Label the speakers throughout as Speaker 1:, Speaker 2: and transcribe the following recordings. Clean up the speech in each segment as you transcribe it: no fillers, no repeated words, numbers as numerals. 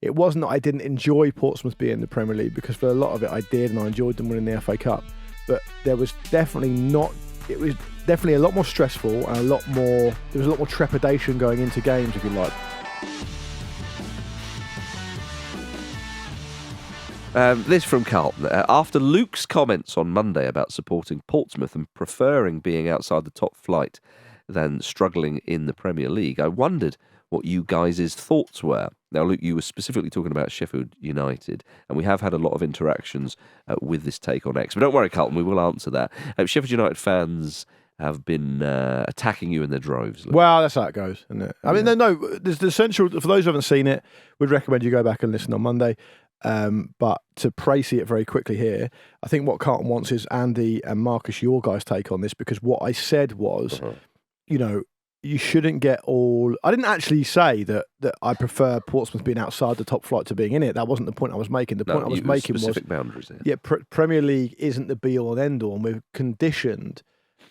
Speaker 1: it wasn't that I didn't enjoy Portsmouth being in the Premier League, because for a lot of it I did, and I enjoyed them winning the FA Cup. But there was definitely not. It was definitely a lot more stressful and there was a lot more trepidation going into games, if you like.
Speaker 2: This from Carlton. After Luke's comments on Monday about supporting Portsmouth and preferring being outside the top flight than struggling in the Premier League, I wondered what you guys' thoughts were. Now, Luke, you were specifically talking about Sheffield United, and we have had a lot of interactions with this take on X. But don't worry, Carlton, we will answer that. Sheffield United fans have been attacking you in their droves. Luke.
Speaker 1: Well, that's how it goes, isn't it? I mean, no, there's the essential, for those who haven't seen it, we'd recommend you go back and listen on Monday. But to précis it very quickly here, I think what Carlton wants is Andy and Marcus, your guys' take on this, because what I said was, you shouldn't get all... I didn't actually say that I prefer Portsmouth being outside the top flight to being in it. That wasn't the point I was making. The point I was making was...
Speaker 2: specific boundaries there.
Speaker 1: Yeah, Premier League isn't the be-all and end-all, and we're conditioned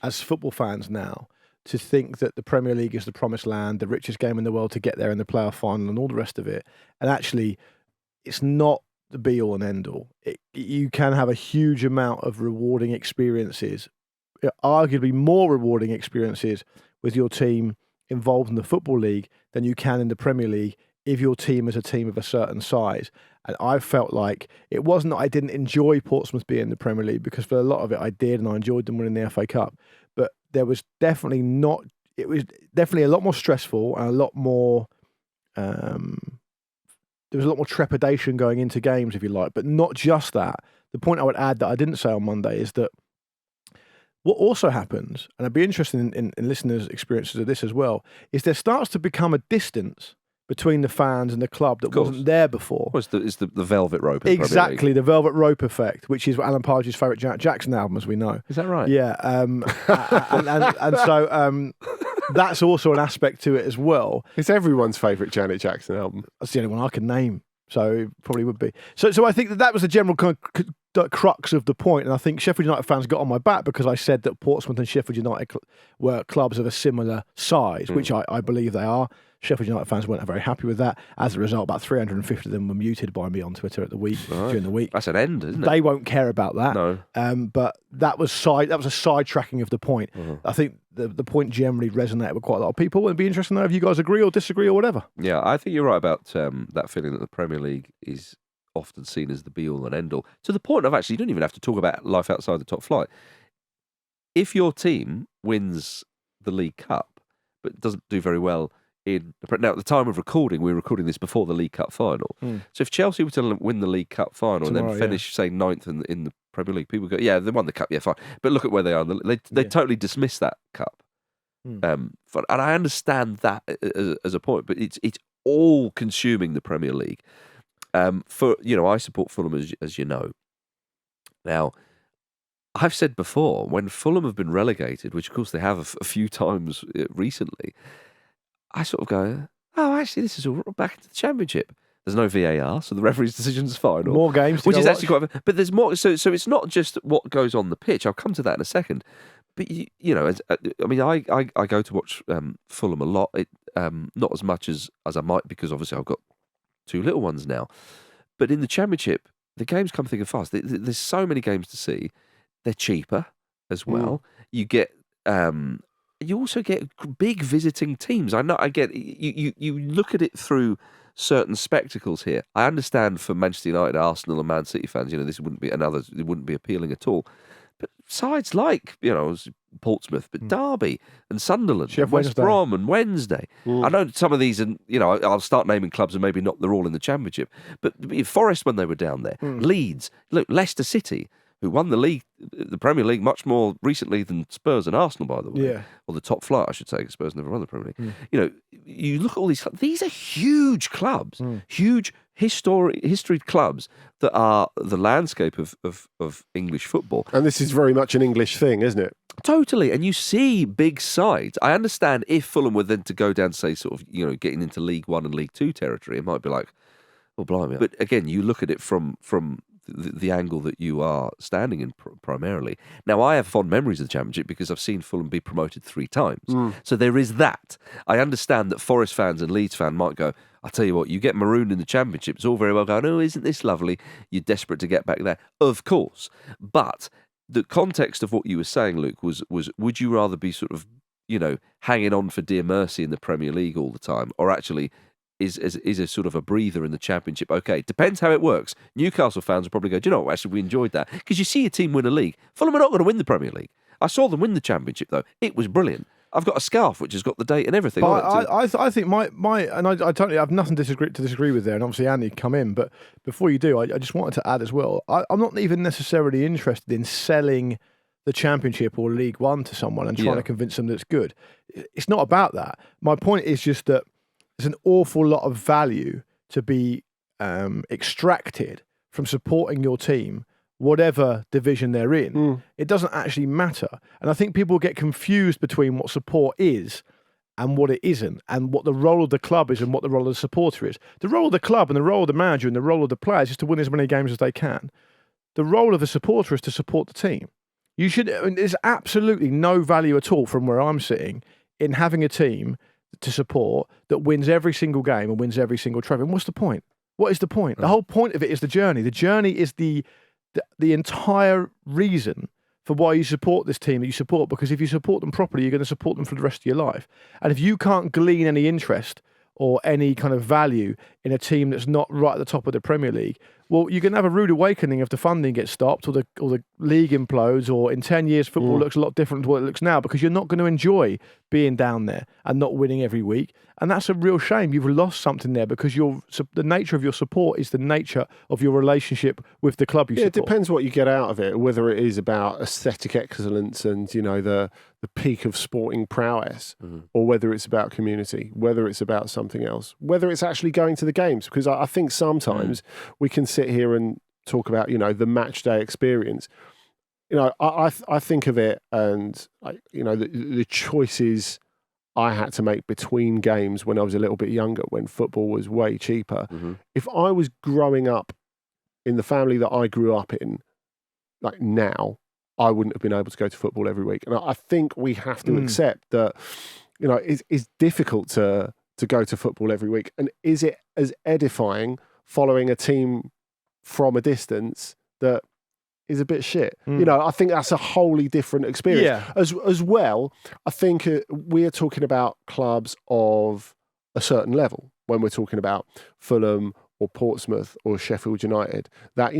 Speaker 1: as football fans now to think that the Premier League is the promised land, the richest game in the world to get there in the playoff final and all the rest of it. And actually, it's not the be-all and end-all. You can have a huge amount of rewarding experiences, arguably more rewarding experiences, with your team involved in the Football League than you can in the Premier League if your team is a team of a certain size. And I felt like it wasn't that I didn't enjoy Portsmouth being in the Premier League, because for a lot of it I did, and I enjoyed them winning the FA Cup. But there was definitely not... It was definitely a lot more stressful and a lot more... there was a lot more trepidation going into games, if you like. But not just that. The point I would add that I didn't say on Monday is that what also happens, and I'd be interested in listeners' experiences of this as well, is there starts to become a distance between the fans and the club that wasn't there before.
Speaker 2: Well, it's the velvet rope.
Speaker 1: Exactly, the velvet rope effect, which is Alan Partridge's favourite Janet Jackson album, as we know.
Speaker 2: Is that right?
Speaker 1: Yeah. And so that's also an aspect to it as well.
Speaker 3: It's everyone's favourite Janet Jackson album.
Speaker 1: That's the only one I can name. So it probably would be. So I think that was the general kind of crux of the point. And I think Sheffield United fans got on my back because I said that Portsmouth and Sheffield United were clubs of a similar size, which I believe they are. Sheffield United fans weren't very happy with that. As a result, about 350 of them were muted by me on Twitter during the week.
Speaker 2: That's an end, isn't it?
Speaker 1: They won't care about that.
Speaker 2: No.
Speaker 1: But that was a sidetracking of the point. I think the point generally resonated with quite a lot of people. It'd be interesting to know if you guys agree or disagree or whatever.
Speaker 2: Yeah, I think you're right about that feeling that the Premier League is often seen as the be-all and end-all. To the point of actually, you don't even have to talk about life outside the top flight. If your team wins the League Cup but doesn't do very well now, at the time of recording, we're recording this before the League Cup final. So if Chelsea were to win the League Cup final and then finish, say, 9th in the Premier League, people go, yeah, they won the Cup, yeah, fine. But look at where they are. They totally dismiss that Cup. And I understand that as a point, but it's all consuming the Premier League. I support Fulham, as you know. Now, I've said before, when Fulham have been relegated, which of course they have a few times recently, I sort of go, oh, actually, this is all back into the Championship. There's no VAR, so the referee's decision's final.
Speaker 1: More games,
Speaker 2: which is actually quite. But there's more. So it's not just what goes on the pitch. I'll come to that in a second. But I go to watch Fulham a lot. Not as much as I might, because obviously I've got two little ones now. But in the Championship, the games come thick and fast. There's so many games to see. They're cheaper as well. You get. You also get big visiting teams. I get you look at it through certain spectacles here. I understand for Manchester United, Arsenal, and Man City fans, this wouldn't be it wouldn't be appealing at all. But sides like Portsmouth, but Derby and Sunderland, and West Brom and Wednesday. I know some of these, and I'll start naming clubs, and maybe not they're all in the Championship. But Forest when they were down there, Leeds, look, Leicester City, who won the Premier League much more recently than Spurs and Arsenal, by the way. Yeah. Or the top flight, I should say, because Spurs never won the Premier League. You look at all these clubs, these are huge clubs, huge history clubs that are the landscape of English football.
Speaker 3: And this is very much an English thing, isn't it?
Speaker 2: Totally. And you see big sides. I understand if Fulham were then to go down, say, sort of, getting into League One and League Two territory, it might be like, oh, blimey. But again, you look at it from the angle that you are standing in primarily. Now, I have fond memories of the Championship because I've seen Fulham be promoted 3 times. So there is that. I understand that Forest fans and Leeds fans might go, I'll tell you what, you get marooned in the Championship, it's all very well going, oh, isn't this lovely? You're desperate to get back there. Of course. But the context of what you were saying, Luke, was would you rather be sort of, hanging on for dear mercy in the Premier League all the time, or actually is a sort of a breather in the Championship? Okay, depends how it works. Newcastle fans will probably go, do you know what, actually we enjoyed that. Because you see a team win a league. Fulham are not going to win the Premier League. I saw them win the Championship though. It was brilliant. I've got a scarf which has got the date and everything on it.
Speaker 1: I think my and I totally have nothing to disagree with there, and obviously Andy come in, but before you do, I just wanted to add as well, I'm not even necessarily interested in selling the Championship or League One to someone and trying to convince them that it's good. It's not about that. My point is just that there's an awful lot of value to be extracted from supporting your team, whatever division they're in. It doesn't actually matter. And I think people get confused between what support is and what it isn't, and what the role of the club is and what the role of the supporter is. The role of the club and the role of the manager and the role of the players is to win as many games as they can. The role of the supporter is to support the team. There's absolutely no value at all from where I'm sitting in having a team to support that wins every single game and wins every single trophy. And what's the point? What is the point? The whole point of it is the journey. The journey is the entire reason for why you support this team that you support, because if you support them properly, you're going to support them for the rest of your life. And if you can't glean any interest or any kind of value in a team that's not right at the top of the Premier League, well, you can have a rude awakening if the funding gets stopped or the league implodes, or in 10 years football looks a lot different to what it looks now, because you're not going to enjoy being down there and not winning every week. And that's a real shame. You've lost something there because the nature of your support is the nature of your relationship with the club you support.
Speaker 3: It depends what you get out of it, whether it is about aesthetic excellence and, the peak of sporting prowess, or whether it's about community, whether it's about something else, whether it's actually going to the games. Because I think sometimes we can sit here and talk about, the match day experience. I think of it and, the choices I had to make between games when I was a little bit younger, when football was way cheaper. If I was growing up in the family that I grew up in, like now, I wouldn't have been able to go to football every week. And I think we have to accept that, it's difficult to go to football every week. And is it as edifying following a team from a distance that is a bit shit? I think that's a wholly different experience.
Speaker 1: Yeah.
Speaker 3: As well, I think we're talking about clubs of a certain level when we're talking about Fulham or Portsmouth or Sheffield United, that,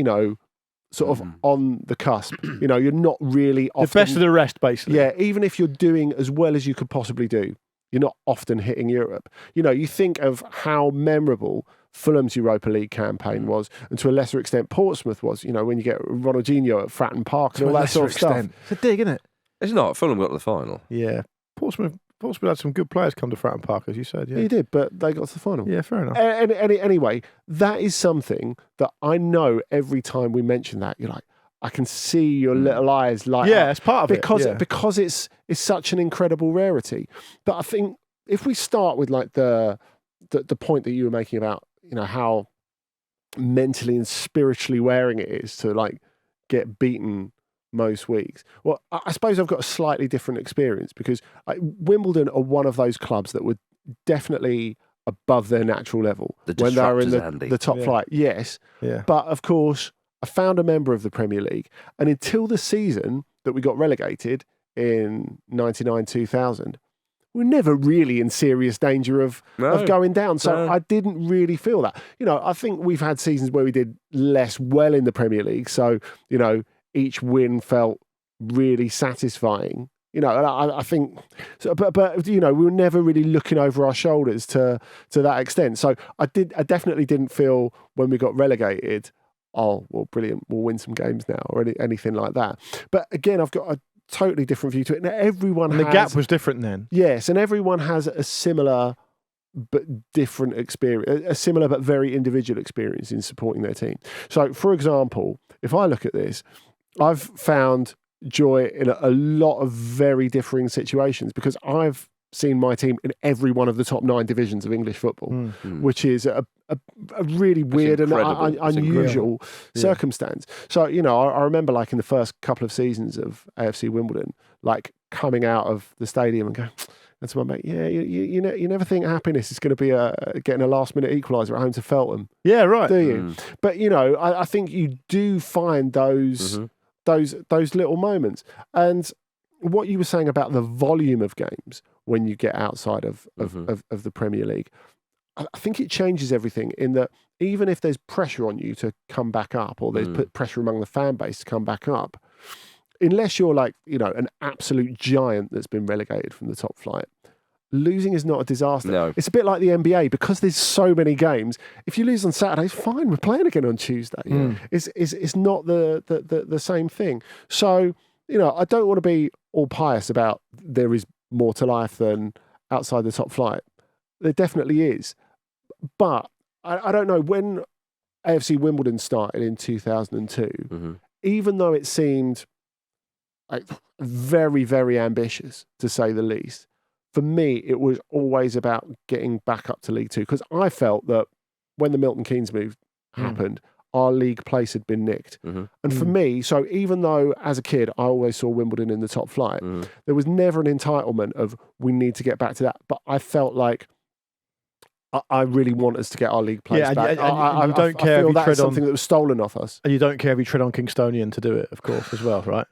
Speaker 3: sort of on the cusp. You're not really often...
Speaker 1: The best of the rest, basically.
Speaker 3: Yeah, even if you're doing as well as you could possibly do, you're not often hitting Europe. You think of how memorable Fulham's Europa League campaign was, and to a lesser extent Portsmouth was, when you get Ronaldinho at Fratton Park and all that sort of stuff.
Speaker 1: It's a dig, isn't it?
Speaker 2: It's not. Fulham got to the final.
Speaker 1: Yeah. Portsmouth had some good players come to Fratton Park, as you said. Yeah,
Speaker 3: he did, but they got to the final.
Speaker 1: Yeah, fair enough.
Speaker 3: Anyway, that is something that I know every time we mention that, you're like, I can see your little eyes light up.
Speaker 1: Yeah, it's part of
Speaker 3: it. Because it's such an incredible rarity. But I think if we start with like the point that you were making about, how mentally and spiritually wearing it is to like get beaten most weeks. Well, I suppose I've got a slightly different experience because Wimbledon are one of those clubs that were definitely above their natural level when they were in the top flight. Yes.
Speaker 1: Yeah.
Speaker 3: But of course, I found a member of the Premier League, and until the season that we got relegated in 99-2000, we're never really in serious danger of going down. So I didn't really feel that. I think we've had seasons where we did less well in the Premier League. So, each win felt really satisfying. And I think, but we were never really looking over our shoulders to that extent. So I definitely didn't feel when we got relegated, oh, well, brilliant, we'll win some games now, or anything like that. But again, I've got a totally different view to it. And
Speaker 1: the gap was different then.
Speaker 3: Yes, and everyone has a similar but different experience, a similar but very individual experience in supporting their team. So, for example, if I look at this, I've found joy in a lot of very differing situations because I've seen my team in every one of the top 9 divisions of English football, which is a really weird and unusual circumstance. So, I remember like in the first couple of seasons of AFC Wimbledon, like coming out of the stadium and going, that's my mate. Yeah, you never think happiness is going to be getting a last minute equaliser at home to Feltham.
Speaker 1: Yeah, right.
Speaker 3: Do you? But I think you do find those little moments. And what you were saying about the volume of games when you get outside of the Premier League, I think it changes everything in that even if there's pressure on you to come back up, or there's pressure among the fan base to come back up, unless you're like, an absolute giant that's been relegated from the top flight, losing is not a disaster.
Speaker 2: No.
Speaker 3: It's a bit like the NBA, because there's so many games. If you lose on Saturday, it's fine. We're playing again on Tuesday. It's not the same thing. So, I don't want to be all pious about there is more to life than outside the top flight. There definitely is. But I don't know, when AFC Wimbledon started in 2002, even though it seemed like very, very ambitious, to say the least, for me, it was always about getting back up to League Two, because I felt that when the Milton Keynes move happened, our league place had been nicked. And for me, so even though as a kid I always saw Wimbledon in the top flight, there was never an entitlement of we need to get back to that. But I felt like I really want us to get our league place back.
Speaker 1: And you don't care
Speaker 3: I feel
Speaker 1: if you
Speaker 3: that's
Speaker 1: tread
Speaker 3: something that was stolen off us.
Speaker 1: And you don't care if you tread on Kingstonian to do it, of course, as well, right?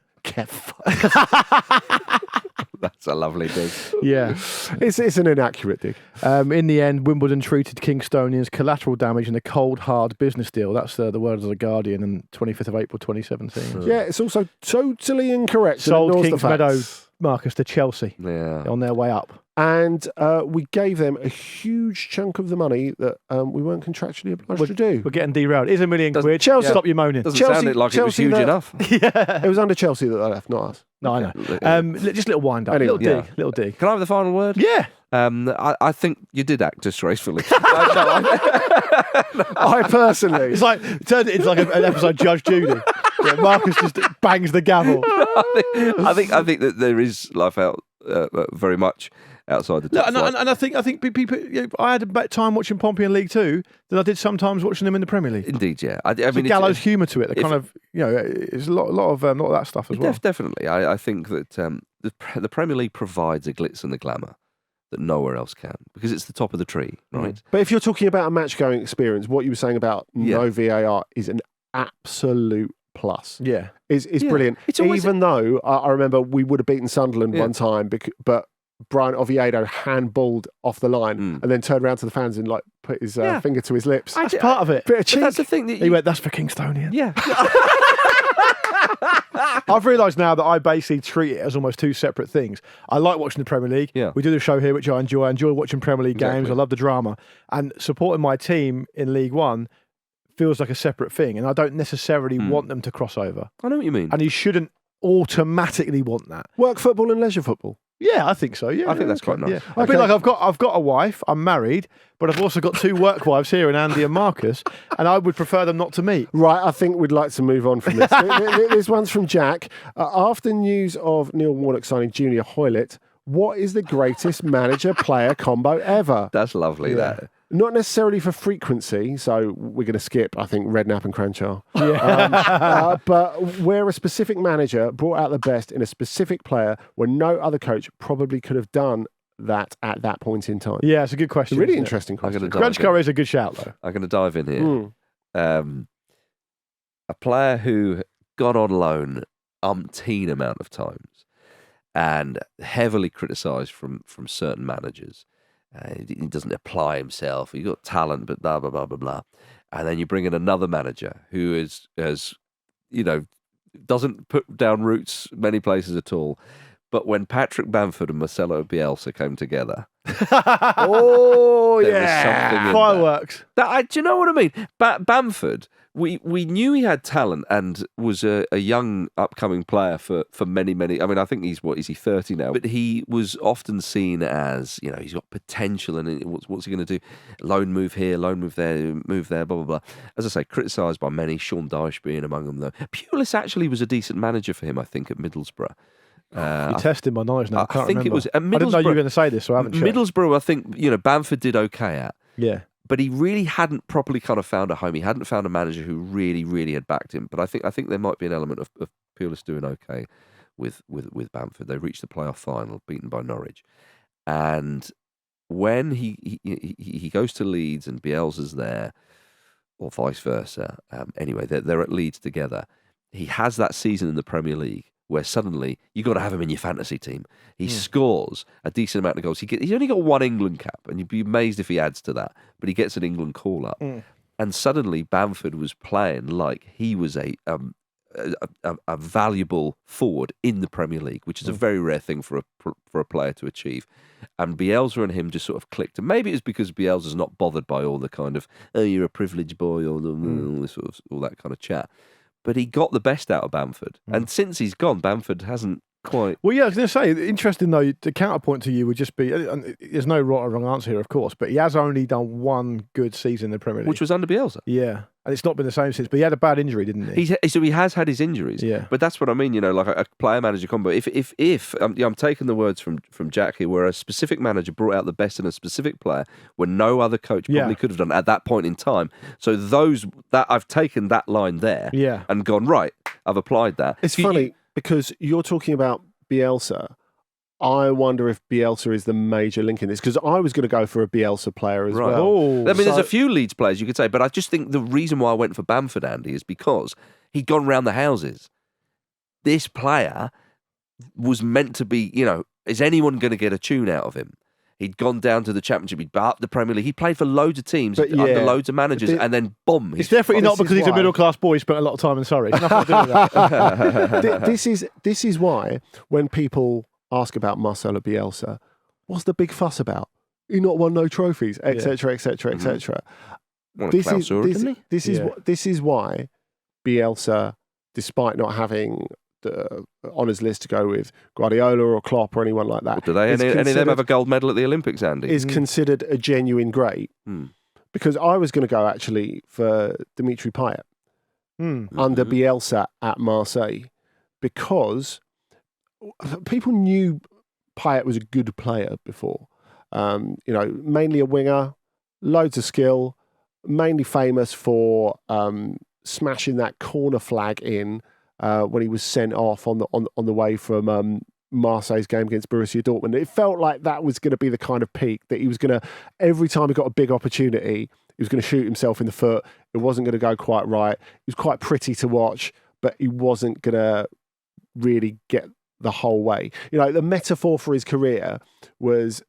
Speaker 2: That's a lovely dig.
Speaker 1: Yeah.
Speaker 3: It's an inaccurate dig.
Speaker 1: In the end, Wimbledon treated Kingstonians collateral damage in a cold, hard business deal. That's the words of The Guardian on 25th of April 2017.
Speaker 3: Yeah, it's also totally incorrect.
Speaker 1: Sold Kings Meadow, Marcus, to Chelsea on their way up.
Speaker 3: And we gave them a huge chunk of the money that we weren't contractually obliged to do.
Speaker 1: We're getting derailed. It is £1 million quid.
Speaker 3: Chelsea,
Speaker 1: stop your moaning.
Speaker 2: Doesn't sound it like
Speaker 3: Chelsea
Speaker 2: it was huge enough.
Speaker 3: It was under Chelsea that they left, not us.
Speaker 1: No, I know. Just a little wind up.
Speaker 3: Anyway,
Speaker 1: little dig.
Speaker 2: Can I have the final word?
Speaker 1: Yeah.
Speaker 2: I think you did act disgracefully.
Speaker 3: I personally.
Speaker 1: It's like an episode of Judge Judy. Yeah, Marcus just bangs the gavel.
Speaker 2: I think that there is life out very much outside the top flight.
Speaker 1: And I think people. I had a better time watching Pompey in League Two than I did sometimes watching them in the Premier League.
Speaker 2: Indeed, yeah. I
Speaker 1: mean, gallows humour to it. The kind of it's a lot of that stuff as well.
Speaker 2: Definitely, I think that the Premier League provides a glitz and the glamour that nowhere else can, because it's the top of the tree, right?
Speaker 3: But if you're talking about a match-going experience, what you were saying about no VAR is an absolute plus.
Speaker 1: Yeah.
Speaker 3: Is brilliant. Even though I remember we would have beaten Sunderland one time, but Brian Oviedo handballed off the line and then turned around to the fans and like put his finger to his lips.
Speaker 1: That's part of it.
Speaker 3: Bit of cheek.
Speaker 2: That's the thing.
Speaker 1: He went, that's for Kingstonian.
Speaker 2: Yeah.
Speaker 1: I've realised now that I basically treat it as almost two separate things. I like watching the Premier League.
Speaker 2: Yeah.
Speaker 1: We do the show here, which I enjoy. I enjoy watching Premier League games. I love the drama. And supporting my team in League One feels like a separate thing. And I don't necessarily want them to cross over.
Speaker 2: I know what you mean.
Speaker 1: And you shouldn't automatically want that.
Speaker 3: Work football and leisure football.
Speaker 1: Yeah, I think so. Yeah,
Speaker 2: I think that's quite nice.
Speaker 1: Yeah. I feel like I've got a wife. I'm married, but I've also got two work wives here, in Andy and Marcus, and I would prefer them not to meet.
Speaker 3: Right, I think we'd like to move on from this. This one's from Jack. After news of Neil Warnock signing Junior Hoylett, what is the greatest manager-player combo ever?
Speaker 2: That's lovely. That.
Speaker 3: Not necessarily for frequency, so we're going to skip, I think, Redknapp and Cranshaw.
Speaker 1: Yeah.
Speaker 3: But where a specific manager brought out the best in a specific player when no other coach probably could have done that at that point in time.
Speaker 1: Yeah, it's a good question.
Speaker 3: Really interesting question.
Speaker 1: Cranshaw is a good shout, though.
Speaker 2: I'm going to dive in here. A player who got on loan umpteen amount of times and heavily criticised from certain managers. He doesn't apply himself. He's got talent, but blah, blah, blah, blah, blah. And then you bring in another manager who doesn't put down roots many places at all. But when Patrick Bamford and Marcelo Bielsa came together...
Speaker 1: oh,
Speaker 2: there was something in
Speaker 1: fireworks.
Speaker 2: Do you know what I mean? Bamford, we knew he had talent and was a young upcoming player for many, many... I mean, I think is he 30 now? But he was often seen as, he's got potential and what's he going to do? Loan move here, loan move there, blah, blah, blah. As I say, criticised by many, Sean Dyche being among them, though. Pulis actually was a decent manager for him, I think, at Middlesbrough.
Speaker 1: You're testing my knowledge now. I can't
Speaker 2: think
Speaker 1: remember.
Speaker 2: it was
Speaker 1: I didn't know you were going to say this, so I haven't checked.
Speaker 2: Middlesbrough, I think, Bamford did okay at.
Speaker 1: Yeah.
Speaker 2: But he really hadn't properly kind of found a home. He hadn't found a manager who really, really had backed him. But I think there might be an element of Pulis doing okay with Bamford. They reached the playoff final, beaten by Norwich. And when he goes to Leeds and Bielsa's there, or vice versa, anyway, they're at Leeds together. He has that season in the Premier League where suddenly you've got to have him in your fantasy team. He scores a decent amount of goals. He's only got one England cap, and you'd be amazed if he adds to that. But he gets an England call-up. And suddenly Bamford was playing like he was a valuable forward in the Premier League, which is a very rare thing for a player to achieve. And Bielsa and him just sort of clicked. And maybe it's because Bielsa's not bothered by all the kind of, oh, you're a privileged boy, or all that kind of chat. But he got the best out of Bamford. And since he's gone, Bamford hasn't quite...
Speaker 1: Well, yeah, I was going to say, interesting though, the counterpoint to you would just be, there's no right or wrong answer here, of course, but he has only done one good season in the Premier League.
Speaker 2: Which was under Bielsa.
Speaker 1: Yeah. And it's not been the same since, but he had a bad injury, didn't he?
Speaker 2: So he has had his injuries.
Speaker 1: Yeah.
Speaker 2: But that's what I mean, like a player-manager combo. If I'm taking the words from Jack here, where a specific manager brought out the best in a specific player, where no other coach probably could have done at that point in time. So I've taken that line there and gone, right, I've applied that.
Speaker 3: It's funny because you're talking about Bielsa. I wonder if Bielsa is the major link in this, because I was going to go for a Bielsa player as well.
Speaker 1: Oh,
Speaker 2: I mean, there's a few Leeds players you could say, but I just think the reason why I went for Bamford, Andy, is because he'd gone round the houses. This player was meant to be, is anyone going to get a tune out of him? He'd gone down to the Championship, he'd been up the Premier League. He played for loads of teams, under loads of managers, and then boom.
Speaker 1: It's definitely not because he's a middle-class boy who spent a lot of time in Surrey. It's nothing to do with that.
Speaker 3: This is why when people ask about Marcelo Bielsa, what's the big fuss about? He not won no trophies, etc., etc., etc. This is why Bielsa, despite not having the honours list to go with Guardiola or Klopp or anyone like that,
Speaker 2: do they? Any of them have a gold medal at the Olympics, Andy?
Speaker 3: Is considered a genuine great. Because I was going to go actually for Dimitri Payet under Bielsa at Marseille, because people knew Payet was a good player before. Mainly a winger, loads of skill, mainly famous for smashing that corner flag in when he was sent off on the way from Marseille's game against Borussia Dortmund. It felt like that was going to be the kind of peak that he was going to, every time he got a big opportunity, he was going to shoot himself in the foot. It wasn't going to go quite right. It was quite pretty to watch, but he wasn't going to really get the whole way. The metaphor for his career was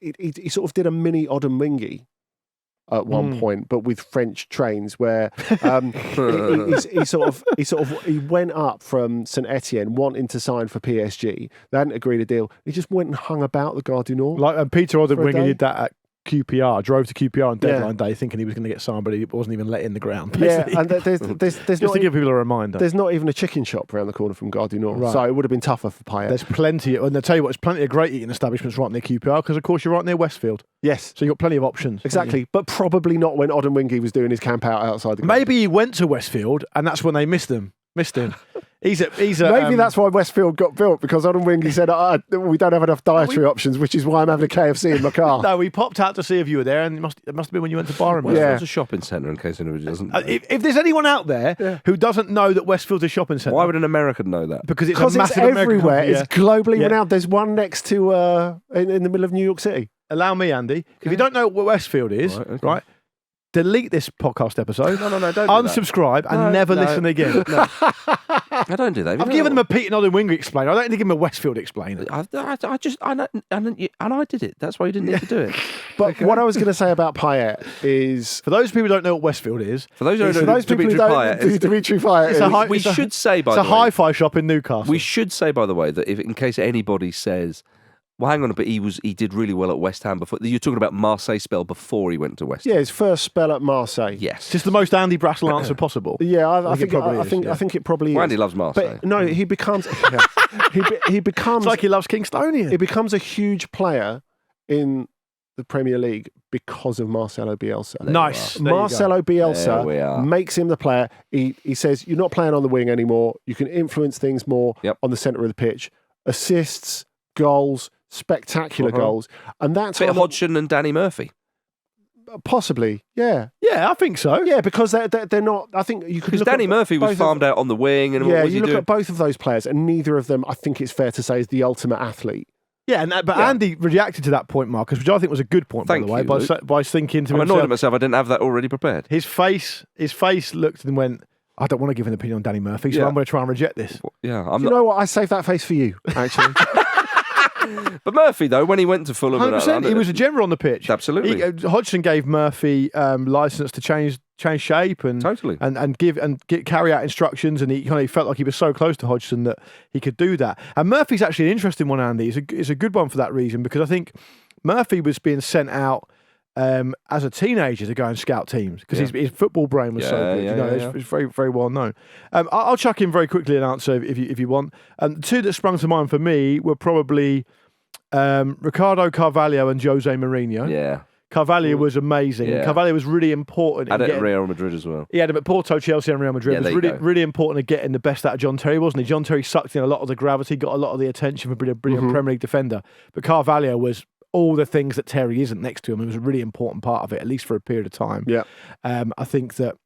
Speaker 3: he sort of did a mini Odemwingie at one point, but with French trains, where he went up from St Etienne wanting to sign for PSG. They hadn't agreed a deal. He just went and hung about the Gare du Nord.
Speaker 1: And Peter Odemwingie did that at QPR, drove to QPR on deadline day thinking he was going to get signed, but he wasn't even let in the ground. Basically.
Speaker 3: Yeah, and there's
Speaker 1: just
Speaker 3: not
Speaker 1: to give people a reminder.
Speaker 3: There's not even a chicken shop around the corner from Gare du Nord, so it would have been tougher for Payet.
Speaker 1: There's plenty, and I'll tell you what, there's plenty of great eating establishments right near QPR, because of course you're right near Westfield.
Speaker 3: Yes.
Speaker 1: So you've got plenty of options.
Speaker 3: Exactly, but probably not when Odemwingie was doing his camp out outside the
Speaker 1: Maybe he went to Westfield, and that's when they missed him. Maybe
Speaker 3: that's why Westfield got built, because Odemwingie said, we don't have enough dietary options, which is why I'm having a KFC in my car.
Speaker 1: No, we popped out to see if you were there, and it must have been when you went to Byron.
Speaker 2: Westfield's a shopping centre, in case anybody doesn't know.
Speaker 1: If there's anyone out there who doesn't know that Westfield's a shopping centre...
Speaker 2: Why would an American know that?
Speaker 1: Because it's everywhere.
Speaker 3: It's globally renowned. There's one next to, in the middle of New York City.
Speaker 1: Allow me, Andy. If you don't know what Westfield is, right, delete this podcast episode.
Speaker 2: No, don't
Speaker 1: unsubscribe and never listen again.
Speaker 2: No. I don't do that.
Speaker 1: I've given them a Pete and Odemwingie explainer. I don't need to give them a Westfield explainer.
Speaker 2: I did it. That's why you didn't need to do it.
Speaker 3: But what I was going to say about Payet is,
Speaker 1: for those people who don't know what Westfield is,
Speaker 2: Dimitri Payet, we should say, by the way,
Speaker 1: it's a hi-fi shop in Newcastle.
Speaker 2: We should say, by the way, that if in case anybody says, well, hang on, but he did really well at West Ham before. You're talking about Marseille spell before he went to West Ham.
Speaker 3: Yeah, his first spell at Marseille.
Speaker 2: Yes,
Speaker 1: just the most Andy Brassel answer possible.
Speaker 3: Yeah, I think it probably is.
Speaker 2: Well, Andy loves Marseille.
Speaker 3: But no, he becomes he becomes
Speaker 1: it's like he loves Kingstonian.
Speaker 3: He becomes a huge player in the Premier League because of Marcelo Bielsa.
Speaker 1: Nice.
Speaker 3: Marcelo Bielsa makes him the player. He says, you're not playing on the wing anymore. You can influence things more on the centre of the pitch. assists, goals, spectacular goals, and that's
Speaker 2: Bit of Hodgson and Danny Murphy.
Speaker 3: possibly, yeah.
Speaker 1: Yeah, I think so.
Speaker 3: Yeah, because they're not. I think you could
Speaker 2: Because
Speaker 3: look
Speaker 2: Danny
Speaker 3: at
Speaker 2: Murphy was
Speaker 3: both
Speaker 2: farmed out on the wing, and
Speaker 3: yeah,
Speaker 2: what was
Speaker 3: you
Speaker 2: he
Speaker 3: look
Speaker 2: doing?
Speaker 3: at both of those players, and neither of them, I think it's fair to say, is the ultimate athlete.
Speaker 1: Yeah, but Andy reacted to that point, Marcus, which I think was a good point,
Speaker 2: Thank
Speaker 1: by the way,
Speaker 2: you, Luke.
Speaker 1: by thinking to
Speaker 2: I'm annoyed at
Speaker 1: himself.
Speaker 2: myself. I didn't have that already prepared.
Speaker 1: His face looked and went, I don't want to give an opinion on Danny Murphy, so
Speaker 2: Yeah.
Speaker 1: I'm going to try and reject this.
Speaker 2: Yeah,
Speaker 3: You know what? I saved that face for you, actually.
Speaker 2: But Murphy, though, when he went to Fulham,
Speaker 1: 100%. He was a general on the pitch.
Speaker 2: Absolutely.
Speaker 1: Hodgson gave Murphy license to change shape and
Speaker 2: Totally.
Speaker 1: and carry out instructions, and he felt like he was so close to Hodgson that he could do that. And Murphy's actually an interesting one, Andy. It's a good one for that reason, because I think Murphy was being sent out as a teenager to go and scout teams because his football brain was so good. It's very, very well known. I'll chuck in very quickly an answer if you want. The two that sprung to mind for me were probably Ricardo Carvalho and Jose Mourinho.
Speaker 2: Yeah.
Speaker 1: Carvalho was amazing.
Speaker 2: Yeah.
Speaker 1: Carvalho was really important.
Speaker 2: Had it at Real Madrid as well.
Speaker 1: He had him at Porto, Chelsea, and Real Madrid.
Speaker 2: Yeah,
Speaker 1: It was
Speaker 2: there you
Speaker 1: really,
Speaker 2: go.
Speaker 1: really important at getting the best out of John Terry, wasn't he? John Terry sucked in a lot of the gravity, got a lot of the attention for being a brilliant Premier League defender. But Carvalho was all the things that Terry isn't next to him. It was a really important part of it, at least for a period of time.
Speaker 3: Yeah.
Speaker 1: I think that,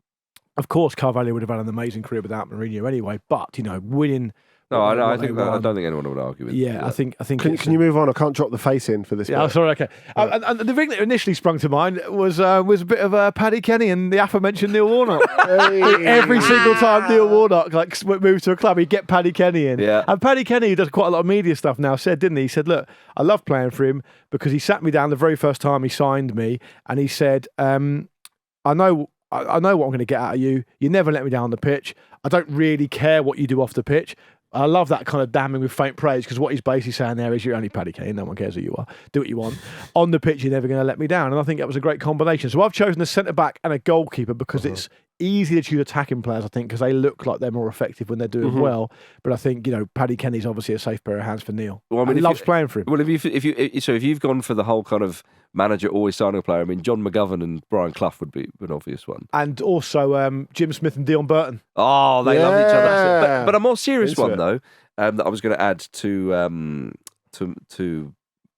Speaker 1: of course, Carvalho would have had an amazing career without Mourinho anyway. But winning.
Speaker 2: No,
Speaker 1: what
Speaker 2: I
Speaker 1: they
Speaker 2: think
Speaker 1: won.
Speaker 2: I don't think anyone would argue with
Speaker 1: Yeah,
Speaker 2: that.
Speaker 1: I think.
Speaker 3: Can you move on? I can't drop the face in for this.
Speaker 1: Yeah,
Speaker 3: bit.
Speaker 1: sorry. Okay. And the thing that initially sprung to mind was a bit of Paddy Kenny and the aforementioned Neil Warnock. Every single time Neil Warnock moved to a club, he'd get Paddy Kenny in.
Speaker 2: Yeah.
Speaker 1: And Paddy Kenny, who does quite a lot of media stuff now, said, didn't he? He said, "Look, I love playing for him because he sat me down the very first time he signed me, and he said, I know what I'm going to get out of you. You never let me down on the pitch. I don't really care what you do off the pitch." I love that kind of damning with faint praise, because what he's basically saying there is, you're only Paddy Kane, no one cares who you are. Do what you want. On the pitch, you're never going to let me down. And I think that was a great combination. So I've chosen a centre-back and a goalkeeper because it's easy to choose attacking players, I think, because they look like they're more effective when they're doing well. But I think, Paddy Kenny's obviously a safe pair of hands for Neil. Well, he loves playing for him.
Speaker 2: Well, if you've gone for the whole kind of manager always signing a player, I mean, John McGovern and Brian Clough would be an obvious one.
Speaker 1: And also Jim Smith and Dion Burton.
Speaker 2: Oh, they love each other.
Speaker 3: Yeah.
Speaker 2: But a more serious
Speaker 3: Into
Speaker 2: one,
Speaker 3: it.
Speaker 2: though, that I was going to add to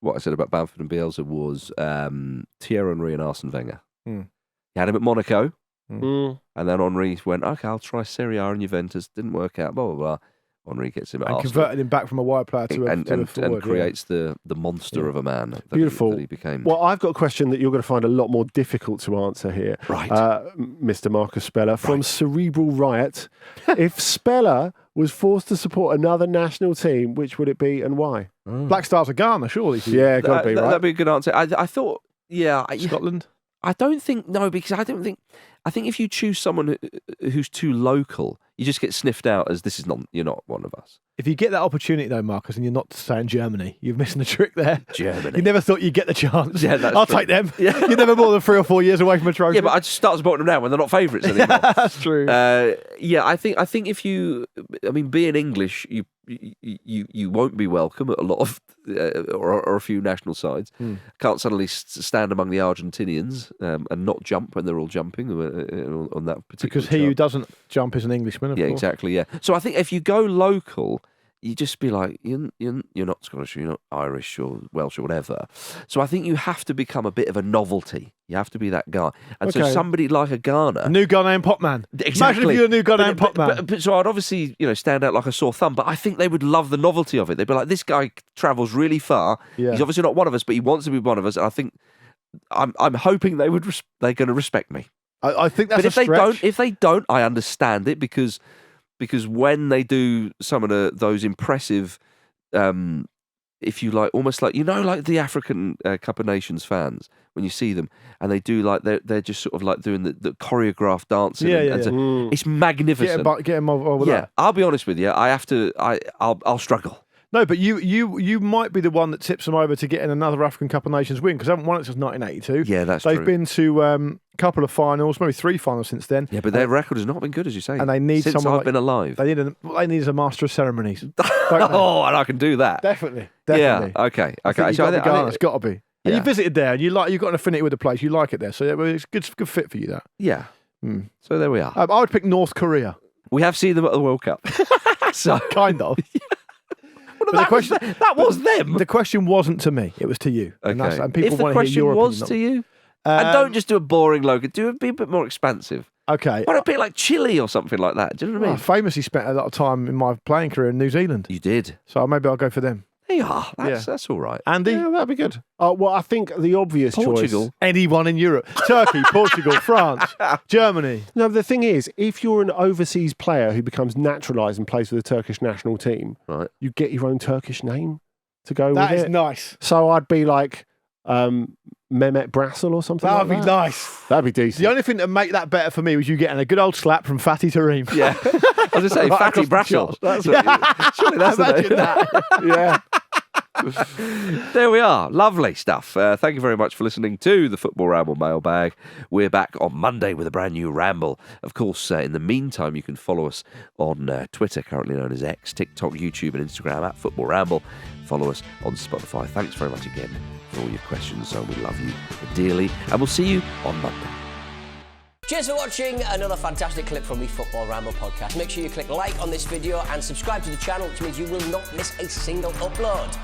Speaker 2: what I said about Bamford and Bielsa was Thierry Henry and Arsene Wenger.
Speaker 1: Mm.
Speaker 2: He had him at Monaco,
Speaker 3: Mm.
Speaker 2: and then Henry went, okay, I'll try Serie A and Juventus. Didn't work out, blah, blah, blah. Henry gets him at
Speaker 1: And
Speaker 2: Arsenal.
Speaker 1: converted him back from a wide player to a
Speaker 2: and
Speaker 1: forward.
Speaker 2: creates the monster of a man that
Speaker 3: Beautiful.
Speaker 2: he became.
Speaker 3: Well, I've got a question that you're going to find a lot more difficult to answer here.
Speaker 2: Right.
Speaker 3: Mr. Marcus Speller from Cerebral Riot. If Speller was forced to support another national team, which would it be and why?
Speaker 1: Black Stars of Ghana, surely.
Speaker 3: Yeah, got to be, right?
Speaker 2: That'd be a good answer. I thought,
Speaker 1: Scotland.
Speaker 2: I don't think because I think if you choose someone who's too local, you just get sniffed out as you're not one of us.
Speaker 1: If you get that opportunity though, Marcus, and you're not saying Germany, you're missing the trick there.
Speaker 2: Germany.
Speaker 1: You never thought you'd get the chance.
Speaker 2: Yeah, that's
Speaker 1: I'll
Speaker 2: true.
Speaker 1: take them.
Speaker 2: Yeah.
Speaker 1: You're never more than 3 or 4 years away from a trophy.
Speaker 2: Yeah, but I just start supporting them now when they're not favourites anymore.
Speaker 1: That's true.
Speaker 2: I think if being English, you won't be welcome at a lot of or a few national sides. Can't suddenly stand among the Argentinians and not jump when they're all jumping on that particular.
Speaker 1: Because he who doesn't jump is an Englishman. Of course.
Speaker 2: Exactly. Yeah. So I think if you go local, you just be like, you're not Scottish, you're not Irish or Welsh or whatever. So I think you have to become a bit of a novelty. You have to be that guy. And so
Speaker 3: Okay.
Speaker 2: somebody like a Ghana.
Speaker 1: A new Ghanaian pop man.
Speaker 2: Exactly.
Speaker 1: Imagine if you're a new Ghanaian pop man.
Speaker 2: But so I'd obviously, stand out like a sore thumb, but I think they would love the novelty of it. They'd be like, this guy travels really far.
Speaker 1: Yeah.
Speaker 2: He's obviously not one of us, but he wants to be one of us. And I think I'm hoping they're going to respect me.
Speaker 1: I think that's
Speaker 2: But if
Speaker 1: a stretch.
Speaker 2: if they don't, I understand it because when they do some of those impressive, if you like, almost like like the African Cup of Nations fans when you see them and they do like they're just sort of like doing the choreographed dancing.
Speaker 1: Yeah.
Speaker 2: So it's magnificent.
Speaker 1: Get him over
Speaker 2: Yeah,
Speaker 1: that.
Speaker 2: I'll be honest with you. I'll struggle.
Speaker 1: No, but you might be the one that tips them over to getting another African Cup of Nations win, because they haven't won it since 1982.
Speaker 2: Yeah, that's
Speaker 1: They've
Speaker 2: true.
Speaker 1: been to a couple of finals, maybe 3 finals since then.
Speaker 2: Yeah, but their record has not been good, as you say.
Speaker 1: And they need
Speaker 2: since
Speaker 1: someone
Speaker 2: I've
Speaker 1: like-
Speaker 2: been alive.
Speaker 1: What they need is a master of ceremonies. Don't they?
Speaker 2: Oh, and I can do that.
Speaker 1: Definitely.
Speaker 2: Yeah. Okay.
Speaker 1: I think
Speaker 2: So
Speaker 1: you've got to be. It's got to be. And
Speaker 2: Yeah.
Speaker 1: you visited there, and you've got an affinity with the place. You like it there, so it's good fit for you. That.
Speaker 2: yeah.
Speaker 1: Hmm.
Speaker 2: So there we are.
Speaker 1: I would pick North Korea.
Speaker 2: We have seen them at the World Cup. So
Speaker 1: Kind of.
Speaker 2: well,
Speaker 1: But the question,
Speaker 2: that was them.
Speaker 1: the question wasn't to me; it was to you. And,
Speaker 2: Okay.
Speaker 1: and people
Speaker 2: If the
Speaker 1: want to hear
Speaker 2: question
Speaker 1: your
Speaker 2: was
Speaker 1: opinion.
Speaker 2: to you, and don't just do a boring logo, be a bit more expansive.
Speaker 1: Okay.
Speaker 2: Why not be like Chile or something like that? Do you know what I
Speaker 1: Well, I
Speaker 2: mean?
Speaker 1: famously spent a lot of time in my playing career in New Zealand,
Speaker 2: You did.
Speaker 1: so maybe I'll go for them.
Speaker 2: There you are. That's all right.
Speaker 1: Andy,
Speaker 3: Yeah, that'd be good. Well, I think the obvious
Speaker 2: Portugal.
Speaker 3: choice.
Speaker 1: anyone in Europe, Turkey, Portugal, France, Germany.
Speaker 3: No, the thing is, if you're an overseas player who becomes naturalised and plays for the Turkish national team,
Speaker 2: Right.
Speaker 3: you get your own Turkish name to go
Speaker 1: That
Speaker 3: with
Speaker 1: is
Speaker 3: it.
Speaker 1: nice.
Speaker 3: So I'd be like Mehmet Brassel or something.
Speaker 1: That would
Speaker 3: like
Speaker 1: be
Speaker 3: that.
Speaker 1: nice.
Speaker 3: That'd be decent.
Speaker 1: The only thing to make that better for me was you getting a good old slap from Fatty Tareem.
Speaker 2: Yeah. I was going to say,
Speaker 1: Right
Speaker 2: Fatty
Speaker 1: across the
Speaker 2: Brassel.
Speaker 1: chops.
Speaker 2: That's what, surely that's the
Speaker 1: Imagine
Speaker 2: name.
Speaker 1: that.
Speaker 3: yeah.
Speaker 2: There we are. Lovely stuff. Thank you very much for listening to the Football Ramble Mailbag. We're back on Monday with a brand new ramble. Of course, in the meantime, you can follow us on Twitter, currently known as X, TikTok, YouTube and Instagram at Football Ramble. Follow us on Spotify. Thanks very much again for all your questions. We love you dearly. And we'll see you on Monday.
Speaker 4: Cheers for watching another fantastic clip from the Football Ramble podcast. Make sure you click like on this video and subscribe to the channel, which means you will not miss a single upload.